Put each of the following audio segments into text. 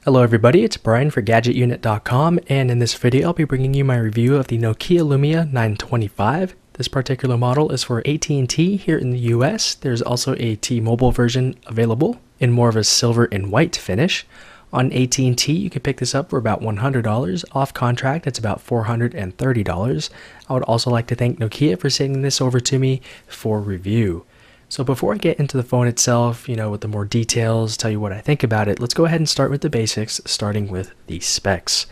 Hello everybody, it's Brian for GadgetUnit.com, and in this video I'll be bringing you my review of the Nokia Lumia 925. This particular model is for AT&T here in the US. There's also a T-Mobile version available in more of a silver and white finish. On AT&T you can pick this up for about $100. Off contract it's about $430. I would also like to thank Nokia for sending this over to me for review. So before I get into the phone itself, with the more details, tell you what I think about it, let's go ahead and start with the basics, starting with the specs.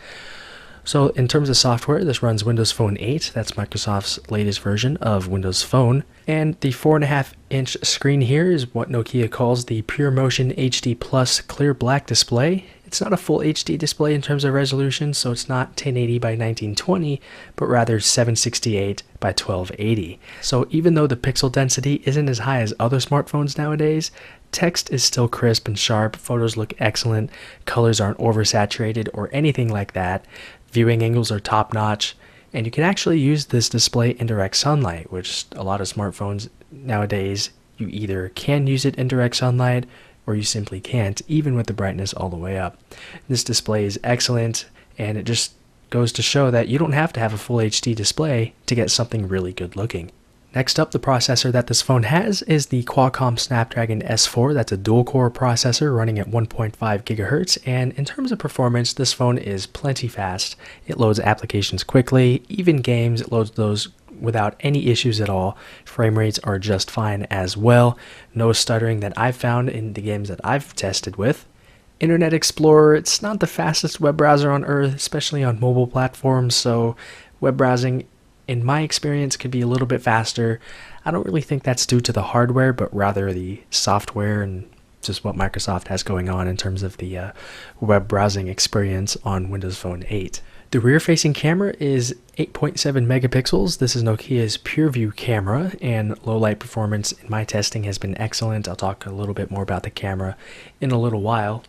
So in terms of software, this runs Windows Phone 8. That's Microsoft's latest version of Windows Phone. And the 4.5-inch screen here is what Nokia calls the Pure Motion HD Plus Clear Black display. It's not a full HD display in terms of resolution, so it's not 1080 by 1920, but rather 768 by 1280. So even though the pixel density isn't as high as other smartphones nowadays, text is still crisp and sharp, photos look excellent, colors aren't oversaturated or anything like that, viewing angles are top-notch, and you can actually use this display in direct sunlight, which a lot of smartphones nowadays, you either can use it in direct sunlight or you simply can't, even with the brightness all the way up. This display is excellent, and it just goes to show that you don't have to have a full HD display to get something really good looking. Next up, the processor that this phone has is the Qualcomm Snapdragon S4. That's a dual-core processor running at 1.5 gigahertz, and in terms of performance, this phone is plenty fast. It loads applications quickly, even games, it loads those without any issues at all. Frame rates are just fine as well. No stuttering that I've found in the games that I've tested with. Internet Explorer, it's not the fastest web browser on earth, especially on mobile platforms, so web browsing in my experience could be a little bit faster. I don't really think that's due to the hardware, but rather the software and just what Microsoft has going on in terms of the web browsing experience on Windows Phone 8. The rear-facing camera is 8.7 megapixels. This is Nokia's PureView camera, and low-light performance in my testing has been excellent. I'll talk a little bit more about the camera in a little while.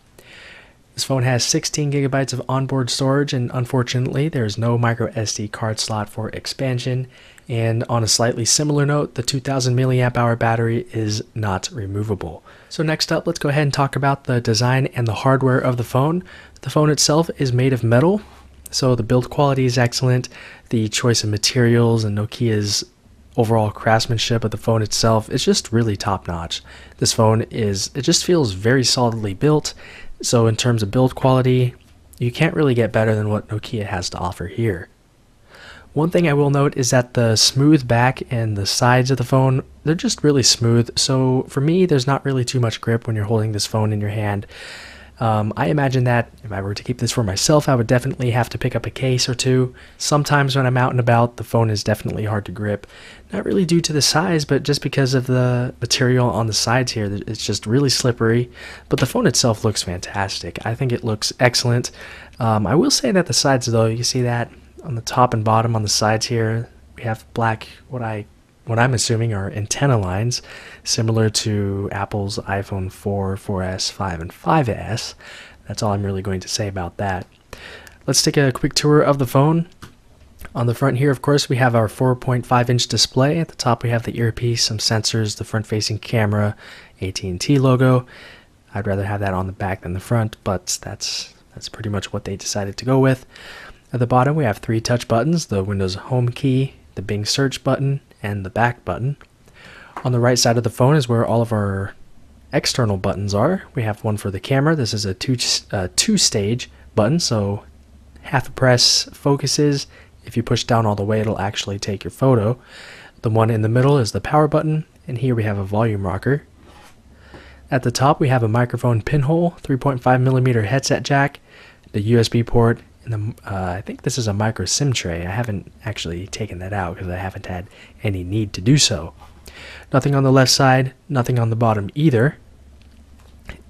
This phone has 16 gigabytes of onboard storage, and unfortunately there is no micro SD card slot for expansion. And on a slightly similar note, the 2000 milliamp hour battery is not removable. So next up, let's go ahead and talk about the design and the hardware of the phone. The phone itself is made of metal, so the build quality is excellent. The choice of materials and Nokia's overall craftsmanship of the phone itself is just really top-notch. This phone it just feels very solidly built. So in terms of build quality, you can't really get better than what Nokia has to offer here. One thing I will note is that the smooth back and the sides of the phone, they're just really smooth. So for me, there's not really too much grip when you're holding this phone in your hand. I imagine that if I were to keep this for myself, I would definitely have to pick up a case or two. Sometimes when I'm out and about, the phone is definitely hard to grip. Not really due to the size, but just because of the material on the sides here. It's just really slippery, but the phone itself looks fantastic. I think it looks excellent. I will say that the sides, though, you see that on the top and bottom on the sides here, we have black, what I'm assuming are antenna lines, similar to Apple's iPhone 4, 4S, 5, and 5S. That's all I'm really going to say about that. Let's take a quick tour of the phone. On the front here, of course, we have our 4.5-inch display. At the top, we have the earpiece, some sensors, the front-facing camera, AT&T logo. I'd rather have that on the back than the front, but that's pretty much what they decided to go with. At the bottom, we have 3 touch buttons, the Windows Home key, the Bing search button, and the back button. On the right side of the phone is where all of our external buttons are. We have one for the camera. This is a two-stage button, so half a press focuses. If you push down all the way, it'll actually take your photo. The one in the middle is the power button, and here we have a volume rocker. At the top, we have a microphone pinhole, 3.5 millimeter headset jack, the USB port, and I think this is a micro SIM tray. I haven't actually taken that out because I haven't had any need to do so. Nothing on the left side, nothing on the bottom either.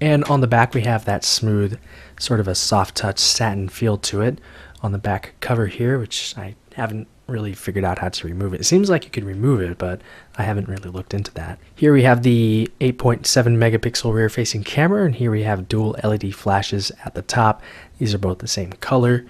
And on the back we have that smooth, sort of a soft touch satin feel to it on the back cover here, which I haven't really figured out how to remove it. It seems like you could remove it, but I haven't really looked into that. Here we have the 8.7 megapixel rear facing camera, and here we have dual LED flashes at the top. These are both the same color.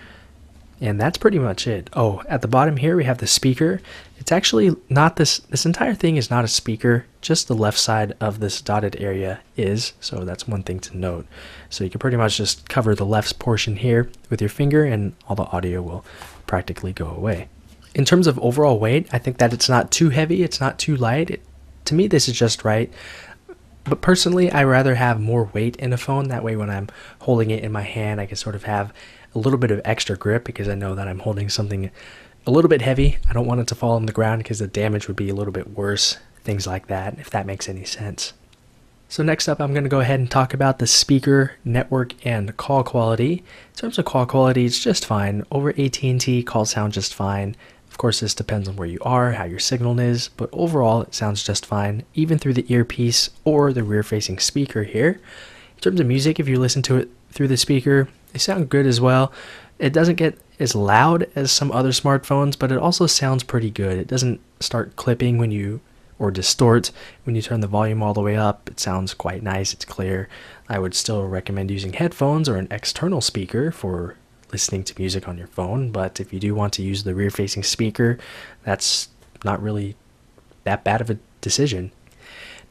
And that's pretty much it. Oh, at the bottom here we have the speaker. It's actually not this entire thing is not a speaker, just the left side of this dotted area is, so that's one thing to note. So you can pretty much just cover the left portion here with your finger and all the audio will practically go away. In terms of overall weight, I think that it's not too heavy, it's not too light. To me, this is just right. But personally, I rather have more weight in a phone. That way when I'm holding it in my hand, I can sort of have a little bit of extra grip because I know that I'm holding something a little bit heavy. I don't want it to fall on the ground because the damage would be a little bit worse. Things like that, if that makes any sense. So next up, I'm going to go ahead and talk about the speaker, network, and call quality. In terms of call quality, it's just fine. Over AT&T, calls sound just fine. Of course, this depends on where you are, how your signal is, but overall, it sounds just fine, even through the earpiece or the rear-facing speaker here. In terms of music, if you listen to it through the speaker, they sound good as well. It doesn't get as loud as some other smartphones, but it also sounds pretty good. It doesn't start clipping or distort when you turn the volume all the way up. It sounds quite nice, it's clear. I would still recommend using headphones or an external speaker for listening to music on your phone, but if you do want to use the rear-facing speaker, that's not really that bad of a decision.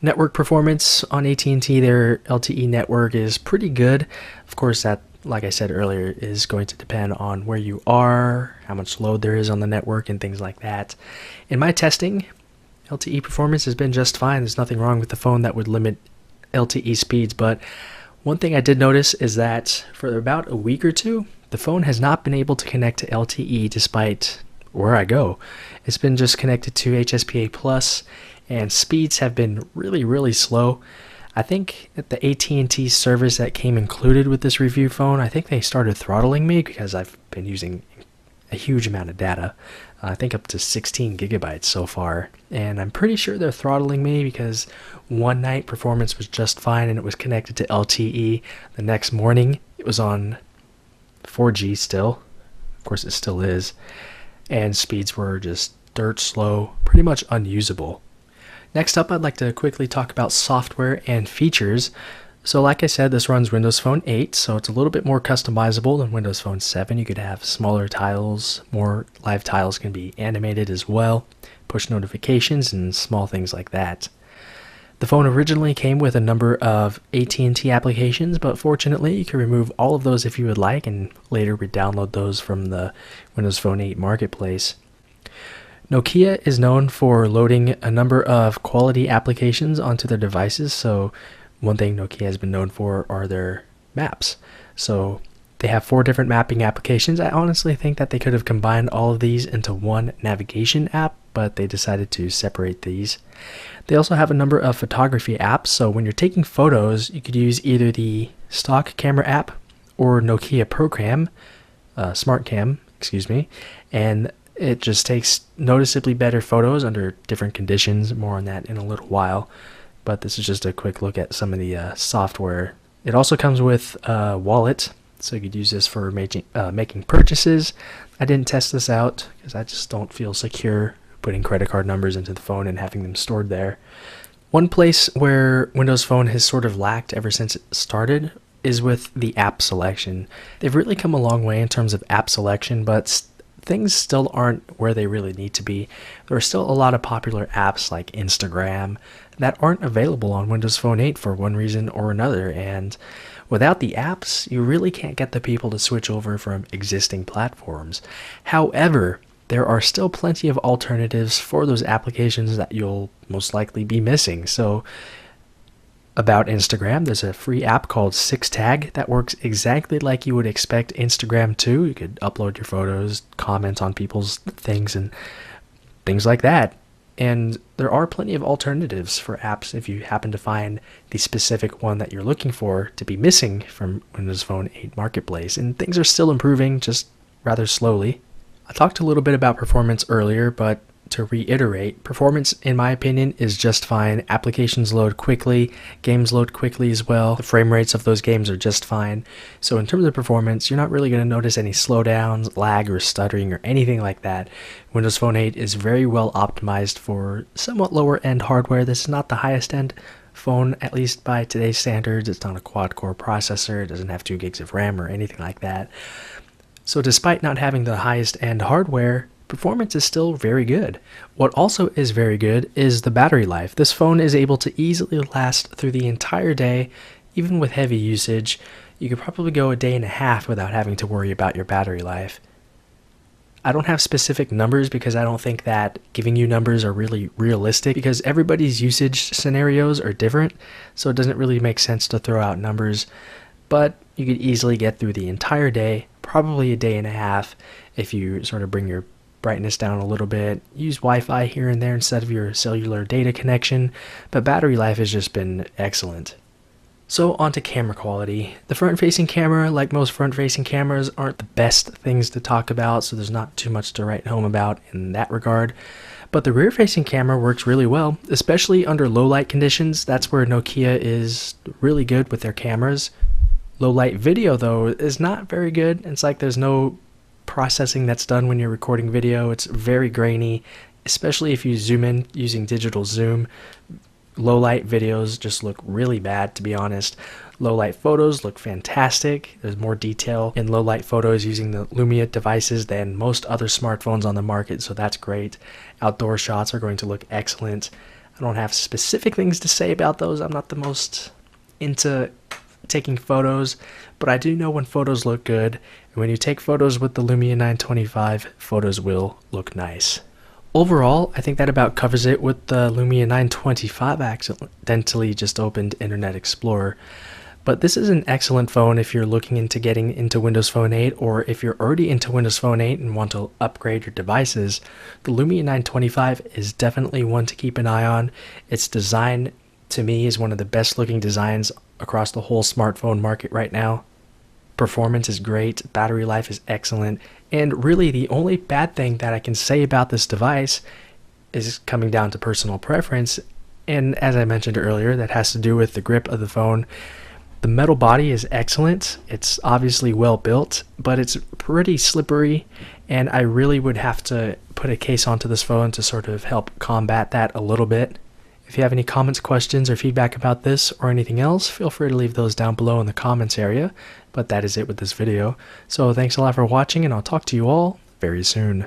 Network performance on AT&T, their LTE network is pretty good. Of course, that, like I said earlier, is going to depend on where you are, how much load there is on the network, and things like that. In my testing, LTE performance has been just fine. There's nothing wrong with the phone that would limit LTE speeds, but one thing I did notice is that for about a week or two, the phone has not been able to connect to LTE despite where I go. It's been just connected to HSPA Plus, and speeds have been really slow. I think at the AT&T service that came included with this review phone, I think they started throttling me because I've been using a huge amount of data. I think up to 16 gigabytes so far, and I'm pretty sure they're throttling me because one night performance was just fine and it was connected to LTE. The next morning it was on 4G still, of course it still is, and speeds were just dirt slow, pretty much unusable. Next up, I'd like to quickly talk about software and features. So like I said, this runs Windows Phone 8, so it's a little bit more customizable than Windows Phone 7. You could have smaller tiles, more live tiles can be animated as well, push notifications, and small things like that. The phone originally came with a number of AT&T applications, but fortunately you can remove all of those if you would like and later re-download those from the Windows Phone 8 marketplace. Nokia is known for loading a number of quality applications onto their devices, so one thing Nokia has been known for are their maps. So they have 4 different mapping applications. I honestly think that they could have combined all of these into one navigation app, but they decided to separate these. They also have a number of photography apps, so when you're taking photos, you could use either the stock camera app or Nokia ProCam, Smart Cam, and it just takes noticeably better photos under different conditions. More on that in a little while. But this is just a quick look at some of the software. It also comes with a wallet, so you could use this for making purchases. I didn't test this out because I just don't feel secure putting credit card numbers into the phone and having them stored there. One place where Windows Phone has sort of lacked ever since it started is with the app selection. They've really come a long way in terms of app selection, but things still aren't where they really need to be. There are still a lot of popular apps like Instagram that aren't available on Windows Phone 8 for one reason or another, and without the apps, you really can't get the people to switch over from existing platforms. However, there are still plenty of alternatives for those applications that you'll most likely be missing. So about Instagram, there's a free app called 6tag that works exactly like you would expect Instagram to. You could upload your photos, comment on people's things, and things like that. And there are plenty of alternatives for apps if you happen to find the specific one that you're looking for to be missing from Windows Phone 8 Marketplace. And things are still improving, just rather slowly. I talked a little bit about performance earlier, but to reiterate, performance, in my opinion, is just fine. Applications load quickly, games load quickly as well. The frame rates of those games are just fine. So in terms of performance, you're not really going to notice any slowdowns, lag, or stuttering, or anything like that. Windows Phone 8 is very well optimized for somewhat lower end hardware. This is not the highest end phone, at least by today's standards. It's not a quad-core processor. It doesn't have 2 gigs of RAM or anything like that. So despite not having the highest end hardware, performance is still very good. What also is very good is the battery life. This phone is able to easily last through the entire day, even with heavy usage. You could probably go a day and a half without having to worry about your battery life. I don't have specific numbers because I don't think that giving you numbers are really realistic, because everybody's usage scenarios are different, so it doesn't really make sense to throw out numbers. But you could easily get through the entire day, probably a day and a half, if you sort of bring your brightness down a little bit, use Wi-Fi here and there instead of your cellular data connection, but battery life has just been excellent. So onto camera quality. The front-facing camera, like most front-facing cameras, aren't the best things to talk about, so there's not too much to write home about in that regard. But the rear-facing camera works really well, especially under low-light conditions. That's where Nokia is really good with their cameras. Low-light video, though, is not very good. It's like there's no processing that's done when you're recording video. It's very grainy, especially if you zoom in using digital zoom. Low light videos just look really bad, to be honest. Low light photos look fantastic. There's more detail in low light photos using the Lumia devices than most other smartphones on the market, so that's great. Outdoor shots are going to look excellent. I don't have specific things to say about those. I'm not the most into taking photos, but I do know when photos look good, and when you take photos with the Lumia 925, photos will look nice. Overall, I think that about covers it with the Lumia 925. I accidentally just opened Internet Explorer. But this is an excellent phone if you're looking into getting into Windows Phone 8, or if you're already into Windows Phone 8 and want to upgrade your devices. The Lumia 925 is definitely one to keep an eye on. Its design, to me, is one of the best looking designs across the whole smartphone market right now. Performance is great, battery life is excellent, and really the only bad thing that I can say about this device is coming down to personal preference, and as I mentioned earlier, that has to do with the grip of the phone. The metal body is excellent, it's obviously well built, but it's pretty slippery, and I really would have to put a case onto this phone to sort of help combat that a little bit. If you have any comments, questions, or feedback about this or anything else, feel free to leave those down below in the comments area. But that is it with this video. So thanks a lot for watching, and I'll talk to you all very soon.